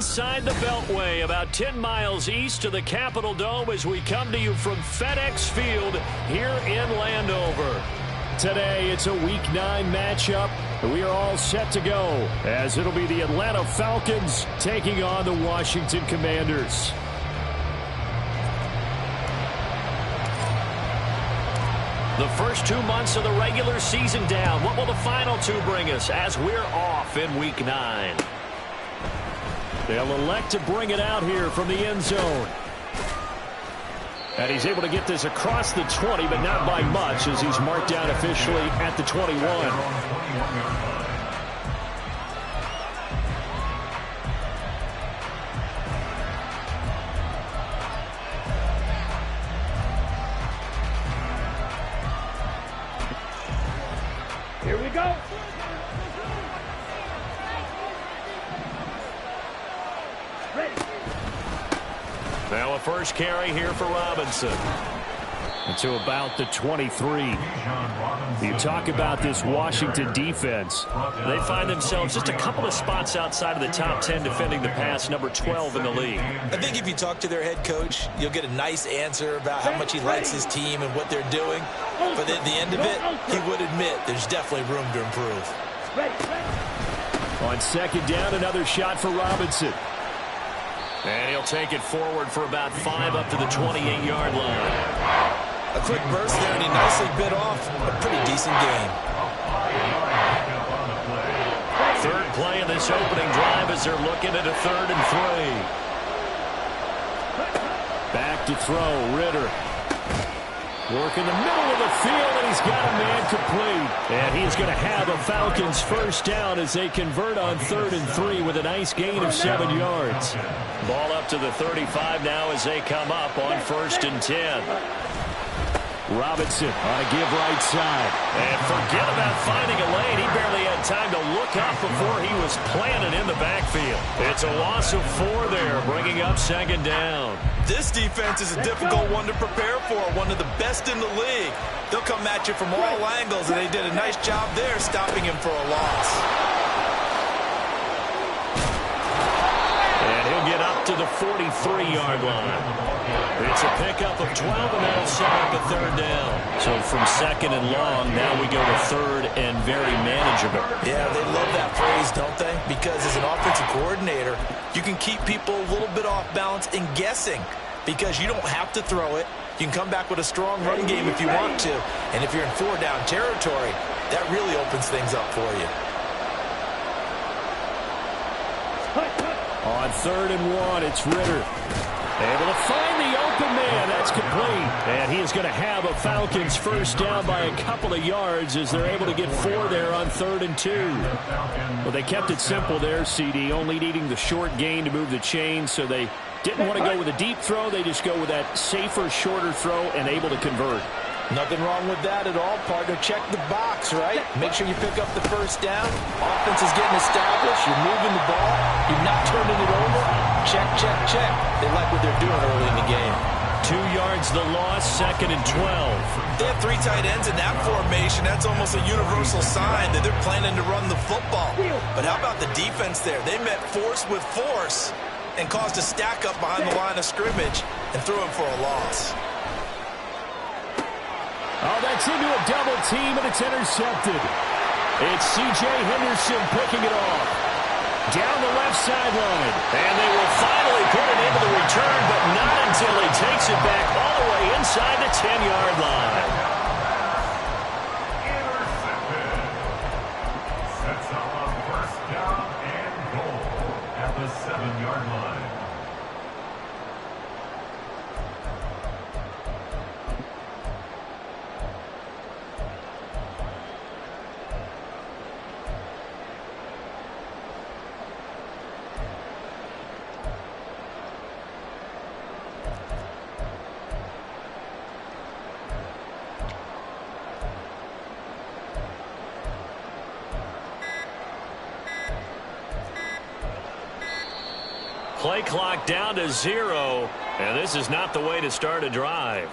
inside the Beltway, about 10 miles east of the Capitol Dome as we come to you from FedEx Field here in Landover. Today, it's a Week 9 matchup. We are all set to go as it'll be the Atlanta Falcons taking on the Washington Commanders. The first 2 months of the regular season down. What will the final 2 bring us as we're off in Week 9? They'll elect to bring it out here from the end zone. And he's able to get this across the 20, but not by much as he's marked down officially at the 21. Here we go. Now a first carry here for Robinson. To about the 23. You talk about this Washington defense. They find themselves just a couple of spots outside of the top 10 defending the pass, number 12 in the league. I think if you talk to their head coach, you'll get a nice answer about how much he likes his team and what they're doing. But at the end of it, he would admit there's definitely room to improve. On second down, another shot for Robinson. And he'll take it forward for about 5 up to the 28-yard line. A quick burst there, and he nicely bit off a pretty decent game. Third play of this opening drive as they're looking at a 3rd and 3. Back to throw, Ritter. Work in the middle of the field, and he's got a man complete. And he's going to have a Falcons first down as they convert on 3rd and 3 with a nice gain of 7 yards. Ball up to the 35 now as they come up on 1st and 10. Robinson on a give right side. And forget about finding a lane. He barely had time to look up before he was planted in the backfield. It's a loss of 4 there, bringing up 2nd down. This defense is a difficult one to prepare for, one of the best in the league. They'll come at you from all angles, and they did a nice job there stopping him for a loss. And he'll get up to the 43-yard line. It's a pickup of 12, and that'll set up a 3rd down. So from 2nd and long, now we go to 3rd and very manageable. Yeah, they love that phrase, don't they? Because as an offensive coordinator, you can keep people a little bit off balance and guessing because you don't have to throw it. You can come back with a strong run game if you want to. And if you're in 4-down territory, that really opens things up for you. On 3rd and 1, it's Ritter. Able to find the open man. That's complete. And he is going to have a Falcons first down by a couple of yards as they're able to get 4 there on 3rd and 2. Well, they kept it simple there, CD, only needing the short gain to move the chains, so they didn't want to go with a deep throw. They just go with that safer, shorter throw and able to convert. Nothing wrong with that at all, partner. Check the box, right? Make sure you pick up the first down. Offense is getting established. You're moving the ball. You're not turning it over. Check, check, check. They like what they're doing early in the game. 2 yards the loss, 2nd and 12. They have 3 tight ends in that formation. That's almost a universal sign that they're planning to run the football. But how about the defense there? They met force with force and caused a stack up behind the line of scrimmage and threw him for a loss. Oh, that's into a double team, and it's intercepted. It's C.J. Henderson picking it off. Down the left sideline. And they will finally put it into the return, but not until he takes it back all the way inside the 10-yard line. Intercepted. Sets up on 1st down and goal at the 7-yard line. Play clock down to 0, and this is not the way to start a drive.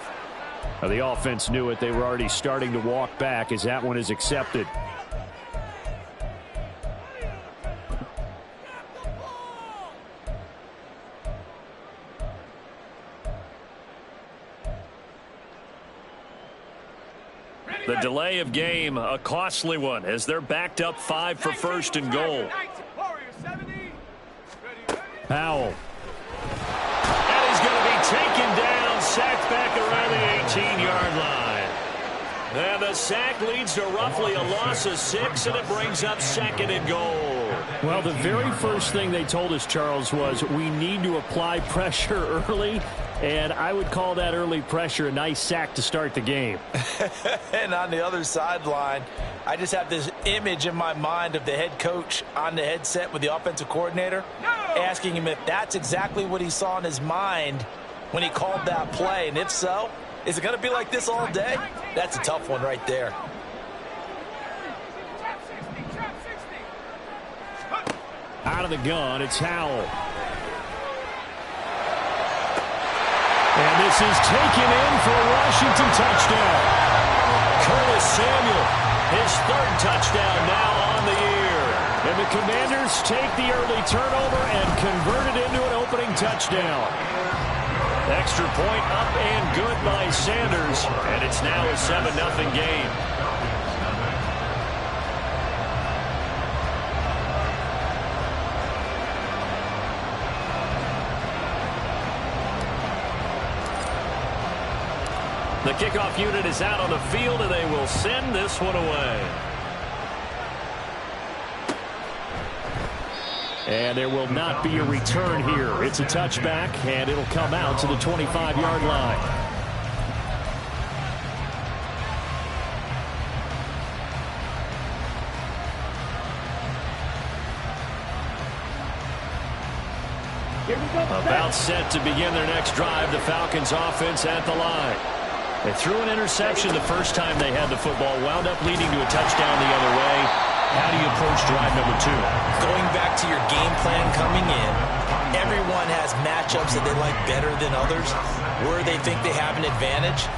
The offense knew it. They were already starting to walk back as that one is accepted. The delay of game, a costly one, as they're backed up 5 for first and goal. Powell. And he's going to be taken down, sacked back around the 18-yard line. And the sack leads to roughly a loss of 6, and it brings up second and goal. Well, the very first thing they told us, Charles, was we need to apply pressure early, and I would call that early pressure a nice sack to start the game. And on the other sideline, I just have this image in my mind of the head coach on the headset with the offensive coordinator, asking him if that's exactly what he saw in his mind when he called that play, and if so, is it going to be like this all day? That's a tough one right there. Out of the gun, it's Howell. And this is taken in for a Washington touchdown. Curtis Samuel, his 3rd touchdown now on the year. And the Commanders take the early turnover and convert it into an opening touchdown. Extra point up and good by Sanders, and it's now a 7-0 game. The kickoff unit is out on the field, and they will send this one away. And there will not be a return here. It's a touchback, and it'll come out to the 25-yard line. About set to begin their next drive, the Falcons offense at the line. They threw an interception the first time they had the football, wound up leading to a touchdown the other way. How do you approach drive number 2? Going back to your game plan coming in, everyone has matchups that they like better than others, where they think they have an advantage.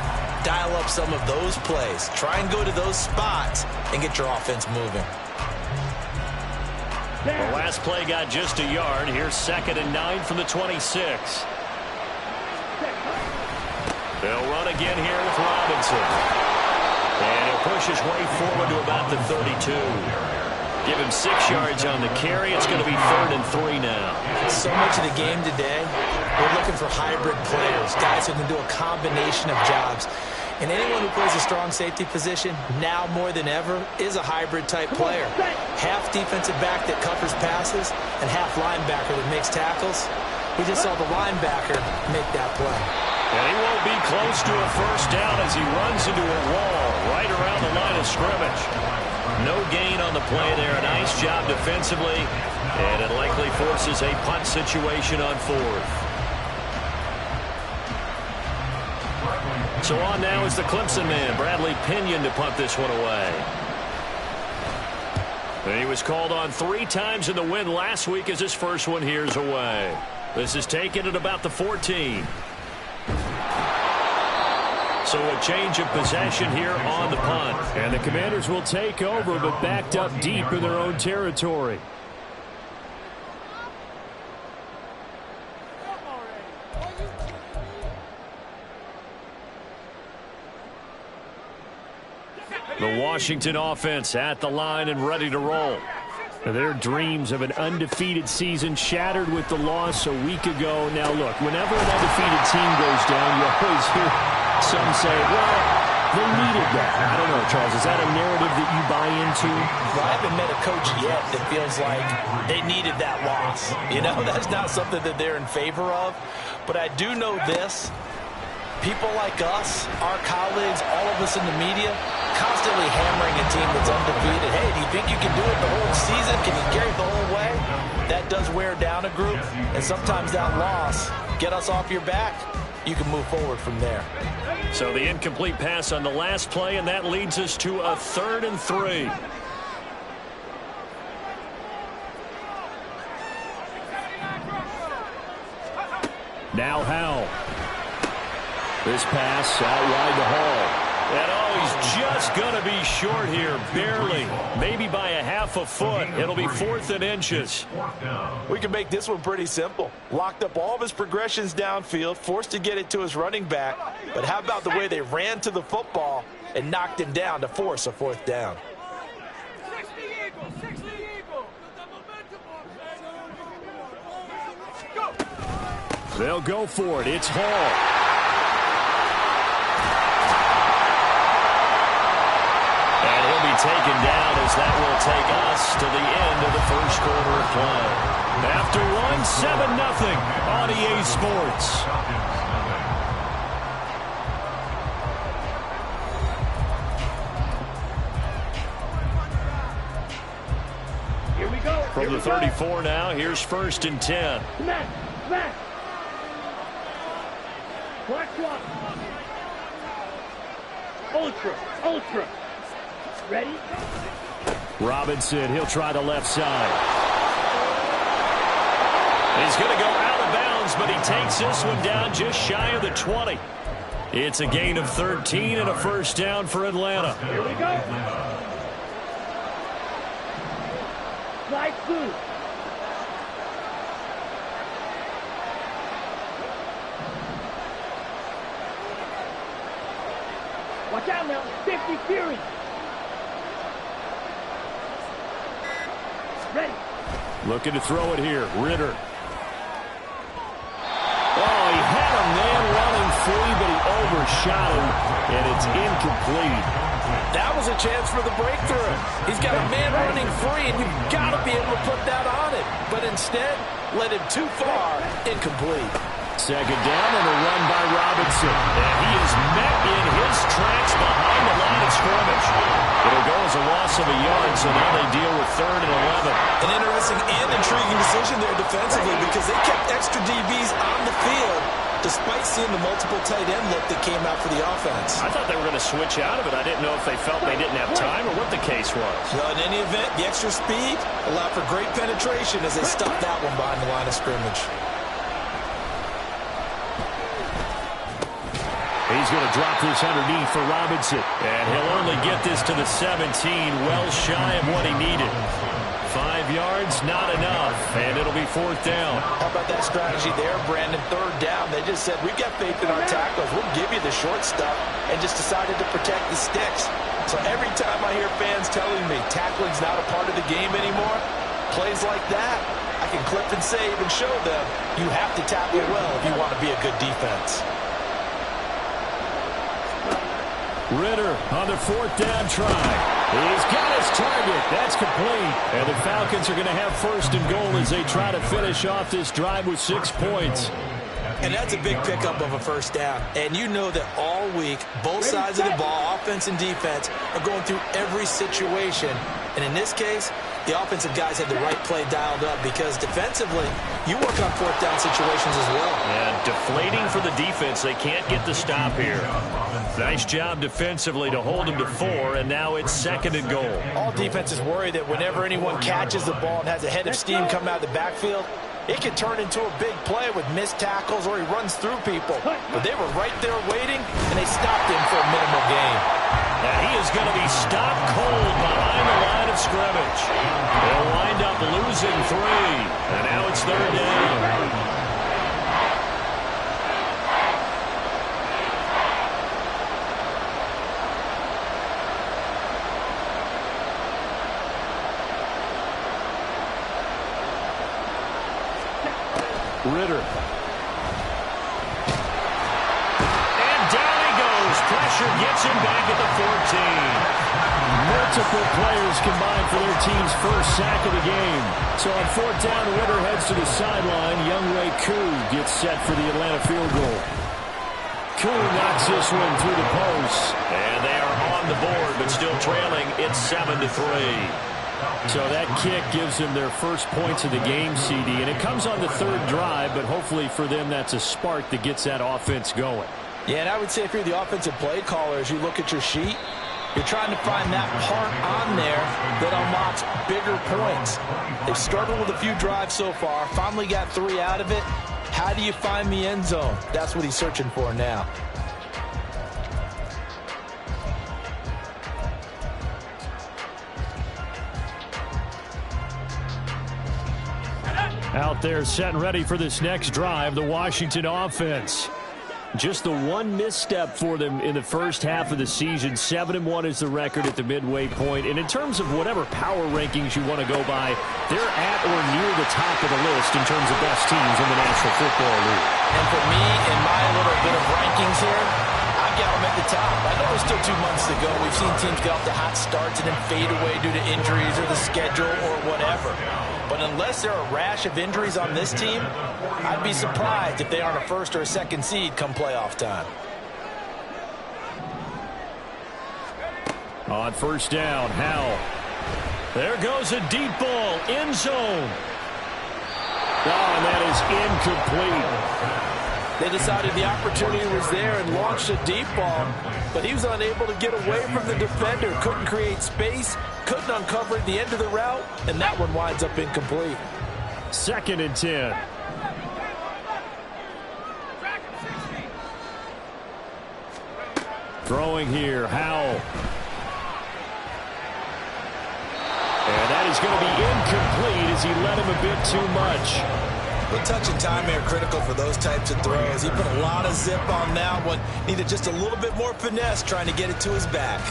Dial up some of those plays. Try and go to those spots and get your offense moving. The last play got just a yard. Here's 2nd and 9 from the 26. They'll run again here with Robinson. And he'll push his way forward to about the 32. Give him 6 yards on the carry. It's going to be 3rd and 3 now. So much of the game today, we're looking for hybrid players, guys who can do a combination of jobs. And anyone who plays a strong safety position, now more than ever, is a hybrid type player. Half defensive back that covers passes and half linebacker that makes tackles. We just saw the linebacker make that play. And he won't be close to a first down as he runs into a wall right around the line of scrimmage. No gain on the play there. A nice job defensively. And it likely forces a punt situation on 4th. So on now is the Clemson man, Bradley Pinion, to punt this one away. And he was called on 3 times in the win last week as his first one here's away. This is taken at about the 14. So a change of possession here on the punt. And the Commanders will take over, but backed up deep in their own territory. The Washington offense at the line and ready to roll. Their dreams of an undefeated season shattered with the loss a week ago. Now, look, whenever an undefeated team goes down, you always hear some say, well, they needed that. I don't know, Charles. Is that a narrative that you buy into? Well, I haven't met a coach yet that feels like they needed that loss. You know, that's not something that they're in favor of. But I do know this. People like us, our colleagues, all of us in the media, constantly hammering a team that's undefeated. Hey, do you think you can do it the whole season? Can you carry it the whole way? That does wear down a group, and sometimes that loss, get us off your back, you can move forward from there. So the incomplete pass on the last play, and that leads us to a 3rd and 3. Now Howell. This pass out wide to Hall. And he's just going to be short here, barely. Maybe by a half a foot. It'll be 4th and inches. We can make this one pretty simple. Locked up all of his progressions downfield, forced to get it to his running back. But how about the way they ran to the football and knocked him down to force a fourth down. They'll go for it. It's Hall. And he'll be taken down as that will take us to the end of the first quarter of play. After one, 7-0 on EA Sports. Here we go. From the 34 now, here's 1st and 10. Smash, smash. Black one. Ultra. Ready? Robinson, he'll try the left side. He's going to go out of bounds, but he takes this one down just shy of the 20. It's a gain of 13 and a first down for Atlanta. Here we go. Slide through. Watch out now. 50 Fury. Ready. Looking to throw it here. Ritter. Oh, he had a man running free, but he overshot him, and it's incomplete. That was a chance for the breakthrough. He's got a man running free, and you've got to be able to put that on him. But instead, led him too far, incomplete. Second down and a run by Robinson. And he is met in his tracks behind the line of scrimmage. It'll go as a loss of a yard, so now they deal with 3rd and 11. An interesting and intriguing decision there defensively because they kept extra DBs on the field despite seeing the multiple tight end look that came out for the offense. I thought they were going to switch out of it. I didn't know if they felt they didn't have time or what the case was. Well, in any event, the extra speed allowed for great penetration as they stuffed that one behind the line of scrimmage. He's going to drop this underneath for Robinson. And he'll only get this to the 17, well shy of what he needed. 5 yards, not enough, and it'll be 4th down. How about that strategy there, Brandon? 3rd down. They just said, we've got faith in our tackles. We'll give you the short stuff, and just decided to protect the sticks. So every time I hear fans telling me tackling's not a part of the game anymore, plays like that, I can clip and save and show them you have to tackle well if you want to be a good defense. Ritter on the 4th down try. He's got his target. That's complete. And the Falcons are going to have 1st and goal as they try to finish off this drive with 6 points. And that's a big pickup of a first down. And you know that all week, both sides of the ball, offense and defense, are going through every situation. And in this case, the offensive guys had the right play dialed up because defensively, you work on 4th down situations as well. And deflating for the defense. They can't get the stop here. Nice job defensively to hold him to 4, and now it's 2nd and goal. All defenses worry that whenever anyone catches the ball and has a head of steam come out of the backfield, it can turn into a big play with missed tackles or he runs through people. But they were right there waiting, and they stopped him for a minimal gain. And he is going to be stopped cold behind the line of scrimmage. They'll wind up losing 3, and now it's 3rd down. Ritter. And down he goes. Pressure gets him back at the 14. Multiple players combined for their team's first sack of the game. So on 4th down, Ritter heads to the sideline. Younghoe Koo gets set for the Atlanta field goal. Koo knocks this one through the post. And they are on the board, but still trailing. It's 7-3. So that kick gives them their first points of the game, CD. And it comes on the 3rd drive, but hopefully for them that's a spark that gets that offense going. Yeah, and I would say if you're the offensive play caller, as you look at your sheet, you're trying to find that part on there that unlocks bigger points. They've struggled with a few drives so far, finally got 3 out of it. How do you find the end zone? That's what he's searching for now. Out there set and ready for this next drive, the Washington offense. Just the one misstep for them in the first half of the season. 7-1 is the record at the midway point. And in terms of whatever power rankings you want to go by, they're at or near the top of the list in terms of best teams in the National Football League. And for me, in my little bit of rankings here, I've got them at the top. I know it's still 2 months to go. We've seen teams get off to hot starts and then fade away due to injuries or the schedule or whatever. But unless there are a rash of injuries on this team, I'd be surprised if they aren't a first or a second seed come playoff time. On first down, Howell. There goes a deep ball, end zone. Oh, and that is incomplete. They decided the opportunity was there and launched a deep ball, but he was unable to get away from the defender, couldn't create space, couldn't uncover at the end of the route, and that one winds up incomplete. 2nd and 10. Throwing here, Howell. And that is going to be incomplete as he led him a bit too much. The touch and time are critical for those types of throws. He put a lot of zip on that one. Needed just a little bit more finesse trying to get it to his back.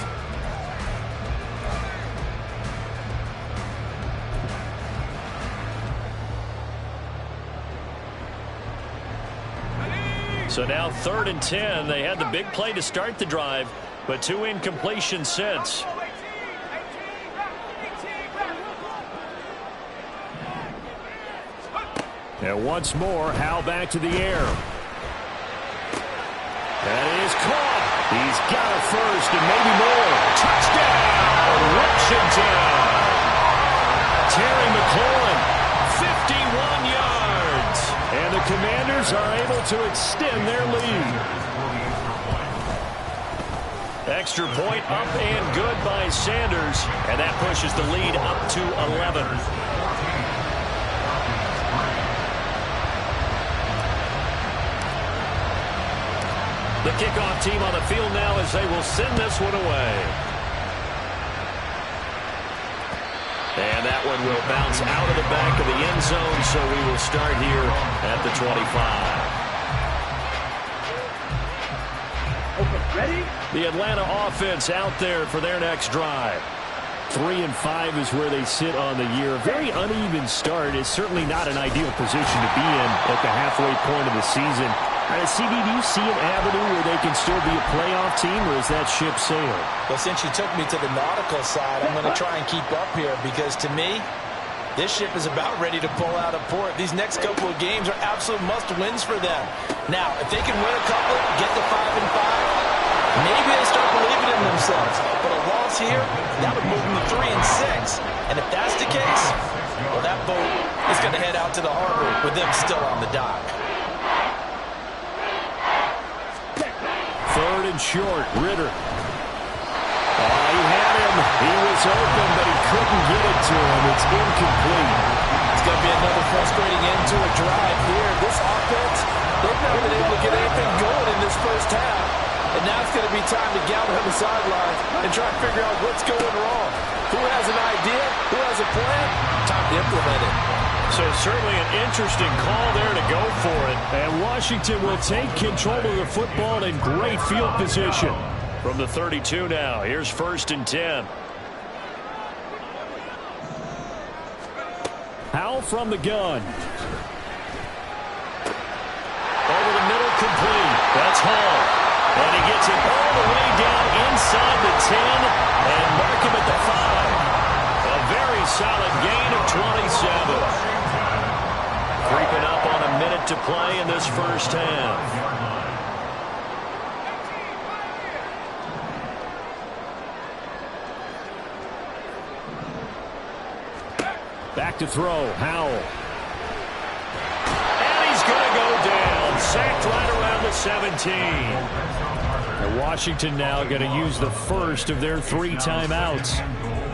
So now 3rd and 10. They had the big play to start the drive, but 2 incompletions since. And once more, Howell back to the air. That is caught. He's got it first and maybe more. Touchdown, Washington. Terry McLaurin, 51 yards. And the Commanders are able to extend their lead. Extra point up and good by Sanders. And that pushes the lead up to 11. The kickoff team on the field now as they will send this one away. And that one will bounce out of the back of the end zone, so we will start here at the 25. Okay, ready? The Atlanta offense out there for their next drive. 3 and 5 is where they sit on the year. A very uneven start is certainly not an ideal position to be in at the halfway point of the season. CD, do you see an avenue where they can still be a playoff team, or is that ship sailed? Well, since you took me to the nautical side, I'm going to try and keep up here because, to me, this ship is about ready to pull out of port. These next couple of games are absolute must-wins for them. Now, if they can win a couple, get to 5 and 5, maybe they start believing in themselves. But a loss here, that would move them to 3 and 6. And if that's the case, well, that boat is going to head out to the harbor with them still on the dock. 3rd and short, Ritter. He had him. He was open, but he couldn't get it to him. It's incomplete. It's going to be another frustrating end to a drive here. This offense, they've not been able to get anything going in this first half. And now it's going to be time to gather on the sidelines and try to figure out what's going wrong. Who has an idea? Who has a plan? Time to implement it. So certainly an interesting call there to go for it. And Washington will take control of the football in great field position. From the 32 now, here's 1st and 10. Howell from the gun. Over the middle, complete. That's Hall. And he gets it all the way down inside the 10 and mark him at the 5. A very solid gain of 27. Creeping up on a minute to play in this first half. Back to throw, Howell. And he's going to go down. Sacked right around the 17. And Washington now going to use the first of their 3 timeouts,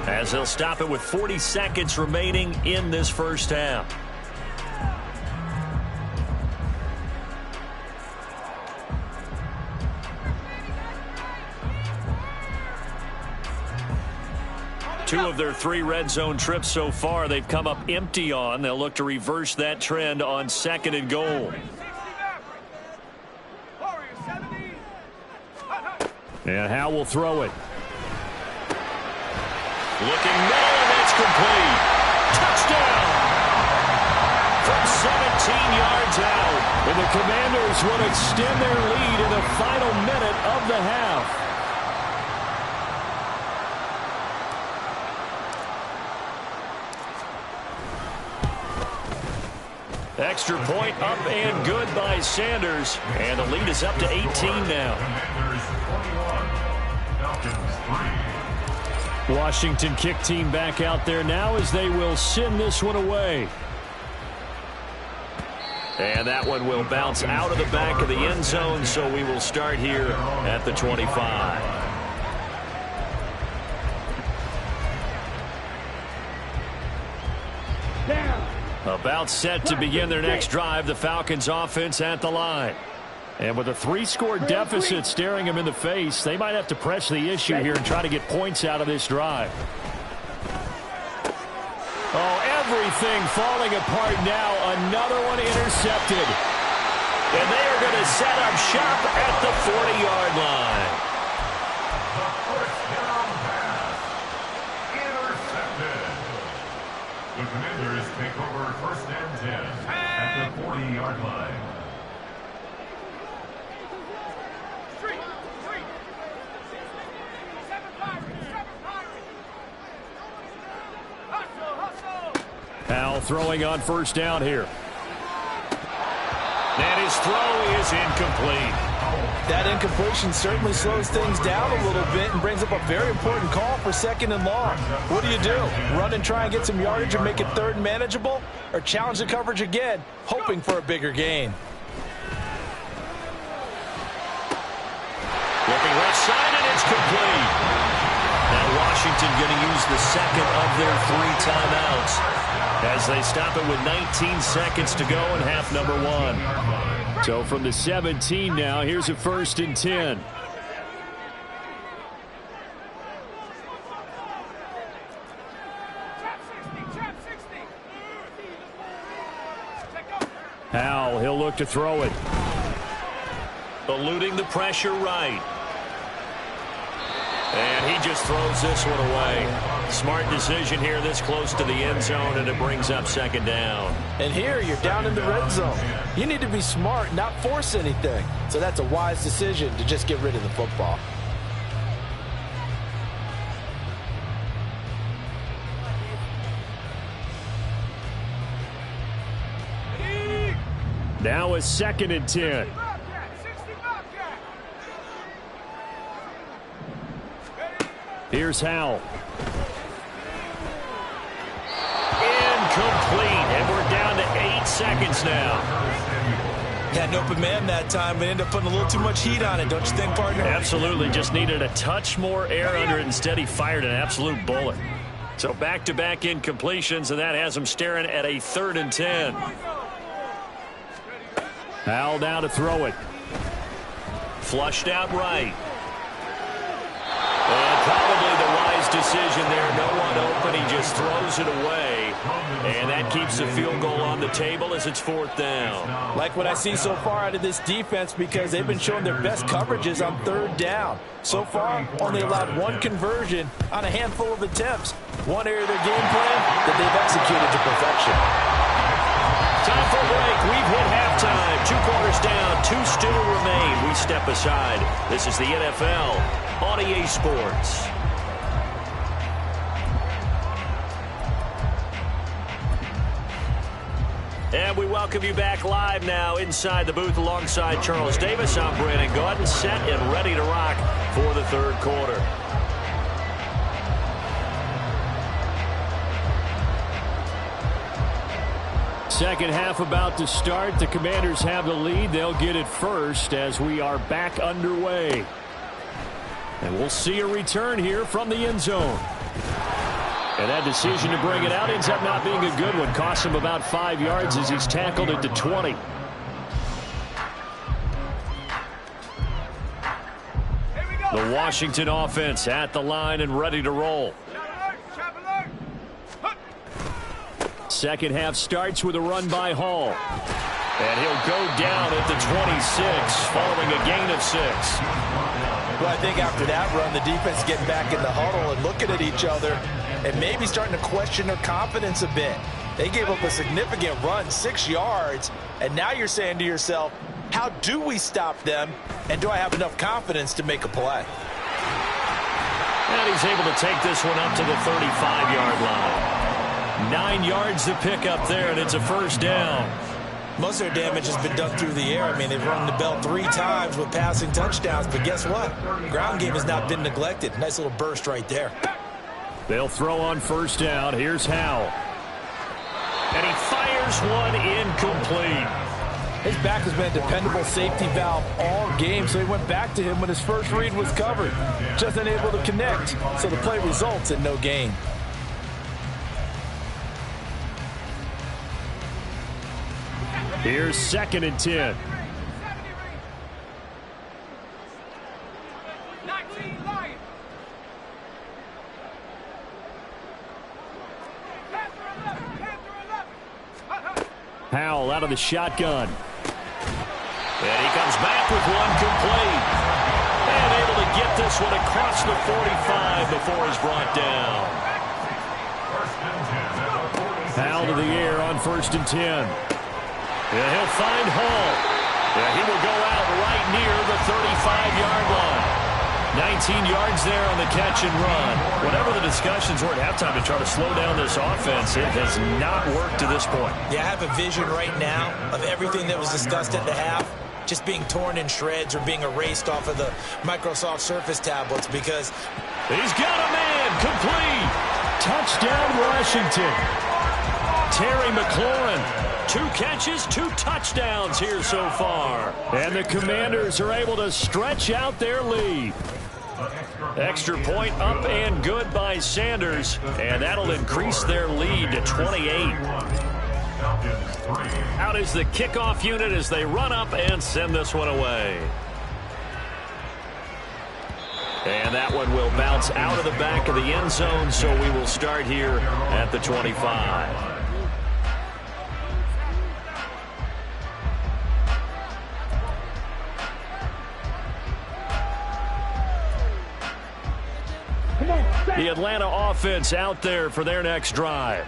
as they'll stop it with 40 seconds remaining in this first half. Two of their 3 red zone trips so far, they've come up empty on. They'll look to reverse that trend on 2nd and goal. And Howe will throw it. Looking middle, and it's complete. Touchdown! From 17 yards out. And the Commanders will extend their lead in the final minute of the half. Extra point up and good by Sanders. And the lead is up to 18 now. Washington kick team back out there now as they will send this one away. And that one will bounce out of the back of the end zone, so we will start here at the 25. About set to begin their next drive, the Falcons offense at the line. And with a 3-score deficit staring them in the face, they might have to press the issue here and try to get points out of this drive. Oh, everything falling apart now. Another one intercepted. And they are going to set up shop at the 40-yard line. First down pass. Intercepted. The Commanders take over first and 10 at the 40-yard line. Powell throwing on first down here. And his throw is incomplete. That incompletion certainly slows things down a little bit and brings up a very important call for second and long. What do? Run and try and get some yardage and make it third and manageable? Or challenge the coverage again, hoping for a bigger gain? Looking left side, and it's complete. Now Washington going to use the second of their 3 timeouts as they stop it with 19 seconds to go in half number 1. So from the 17 now, here's a 1st and 10. Howell, he'll look to throw it. Eluding the pressure right. And he just throws this one away. Smart decision here this close to the end zone, and it brings up second down. And here you're down in the red zone. You need to be smart, not force anything. So that's a wise decision to just get rid of the football. Now a 2nd and 10. Here's Howell. Incomplete, and we're down to 8 seconds now. Had an open man that time, but ended up putting a little too much heat on it, don't you think, partner? Absolutely, just needed a touch more air under it. Instead, he fired an absolute bullet. So back-to-back incompletions, and that has him staring at a 3rd and 10. Howell now to throw it. Flushed out right. And probably the wise decision there. No one open. He just throws it away. And that keeps the field goal on the table as it's 4th down. Like what I see so far out of this defense, because they've been showing their best coverages on 3rd down. So far, only allowed 1 conversion on a handful of attempts. One area of their game plan that they've executed to perfection. Time for a break. We've hit halftime. 2 quarters down. 2 still remain. We step aside. This is the NFL on EA Sports. And we welcome you back live now inside the booth alongside Charles Davis. I'm Brandon Gaudin, set and ready to rock for the 3rd quarter. Second half about to start. The Commanders have the lead. They'll get it first as we are back underway. And we'll see a return here from the end zone. And that decision to bring it out ends up not being a good one. Costs him about 5 yards as he's tackled at the 20. The Washington offense at the line and ready to roll. Second half starts with a run by Hall. And he'll go down at the 26 following a gain of 6. Well, I think after that run, the defense getting back in the huddle and looking at each other and maybe starting to question their confidence a bit. They gave up a significant run, 6 yards, and now you're saying to yourself, how do we stop them, and do I have enough confidence to make a play? And he's able to take this one up to the 35-yard line. 9 yards to pick up there, and it's a first down. Most of their damage has been done through the air. I mean, they've rung the bell 3 times with passing touchdowns, but guess what? Ground game has not been neglected. Nice little burst right there. They'll throw on first down. Here's Howell. And he fires one incomplete. His back has been a dependable safety valve all game, so he went back to him when his first read was covered. Just unable to connect, so the play results in no gain. Here's 2nd and 10. Howell out of the shotgun. And he comes back with one complete. And able to get this one across the 45 before he's brought down. Howell to the air on 1st and 10. Yeah, he'll find Hall. Yeah, he will go out right near the 35-yard line. 19 yards there on the catch and run. Whatever the discussions were at halftime to try to slow down this offense, it has not worked to this point. Yeah, I have a vision right now of everything that was discussed at the half just being torn in shreds or being erased off of the Microsoft Surface tablets because he's got a man complete. Touchdown, Washington. Terry McLaurin. 2 catches, 2 touchdowns here so far. And the Commanders are able to stretch out their lead. Extra point up and good by Sanders. And that'll increase their lead to 28. Out is the kickoff unit as they run up and send this one away. And that one will bounce out of the back of the end zone, so we will start here at the 25. The Atlanta offense out there for their next drive.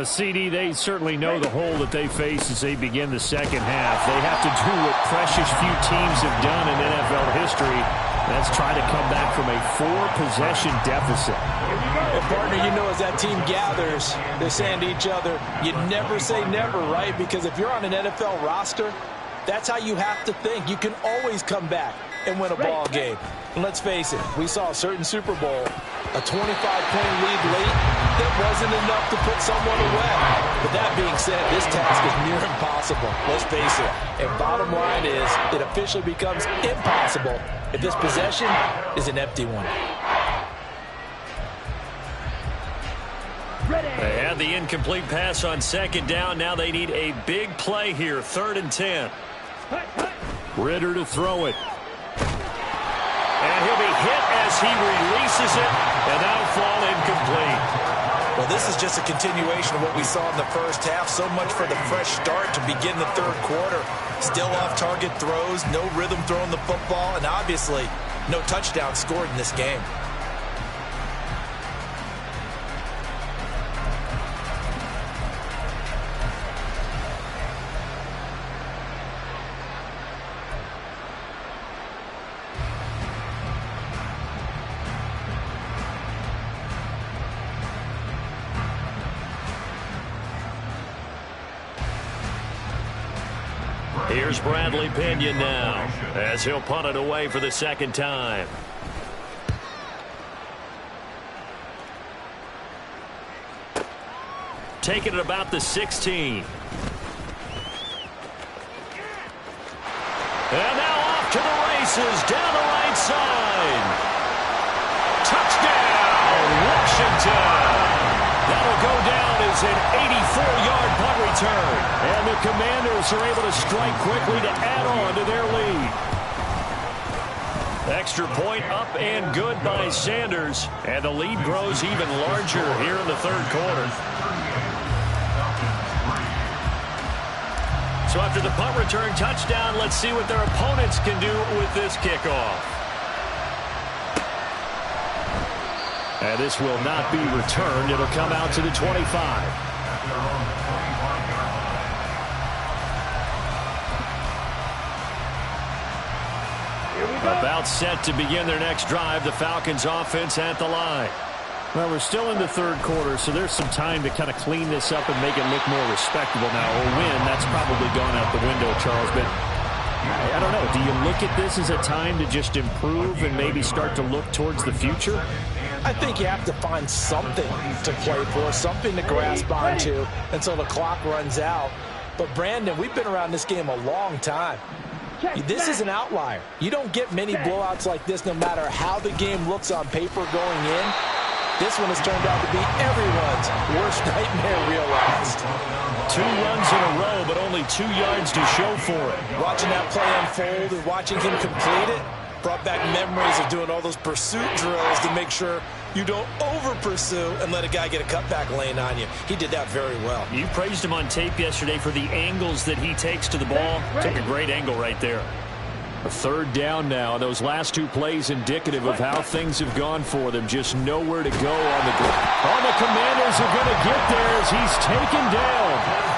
CD, they certainly know the hole that they face as they begin the second half. They have to do what precious few teams have done in NFL history. That's try to come back from a 4-possession deficit. And partner, you know, as that team gathers, they're saying to each other, you never say never, right? Because if you're on an NFL roster, that's how you have to think. You can always come back and win a ball game. And let's face it, we saw a certain Super Bowl, a 25-point lead late that wasn't enough to put someone away. But that being said, this task is near impossible. Let's face it. And bottom line is, it officially becomes impossible if this possession is an empty one. They had the incomplete pass on 2nd down. Now they need a big play here, 3rd and 10. Ritter to throw it. And he'll be hit as he releases it, and that'll fall incomplete. Well, this is just a continuation of what we saw in the first half. So much for the fresh start to begin the 3rd quarter. Still off-target throws, no rhythm throwing the football, and obviously no touchdown scored in this game. Here's Bradley Pinion now as he'll punt it away for the 2nd time. Taking it about the 16. And now off to the races down the right side. Touchdown, Washington. That'll go down as an 84-yard punt return. And the Commanders are able to strike quickly to add on to their lead. Extra point up and good by Sanders. And the lead grows even larger here in the 3rd quarter. So after the punt return touchdown, let's see what their opponents can do with this kickoff. And this will not be returned. It'll come out to the 25. At their own 25-yard line. Here we go. About set to begin their next drive. The Falcons offense at the line. Well, we're still in the third quarter, so there's some time to kind of clean this up and make it look more respectable now. Or win, that's probably gone out the window, Charles. But I don't know. Do you look at this as a time to just improve and maybe start to look towards the future? I think you have to find something to play for, something to grasp onto until the clock runs out. But, Brandon, we've been around this game a long time. This is an outlier. You don't get many blowouts like this no matter how the game looks on paper going in. This one has turned out to be everyone's worst nightmare realized. 2 runs in a row, but only 2 yards to show for it. Watching that play unfold and watching him complete it brought back memories of doing all those pursuit drills to make sure you don't over-pursue and let a guy get a cutback lane on you. He did that very well. You praised him on tape yesterday for the angles that he takes to the ball. Took a great angle right there. A third down now. Those last 2 plays indicative of how things have gone for them. Just nowhere to go on the ground. Oh, the Commanders are going to get there as he's taken down.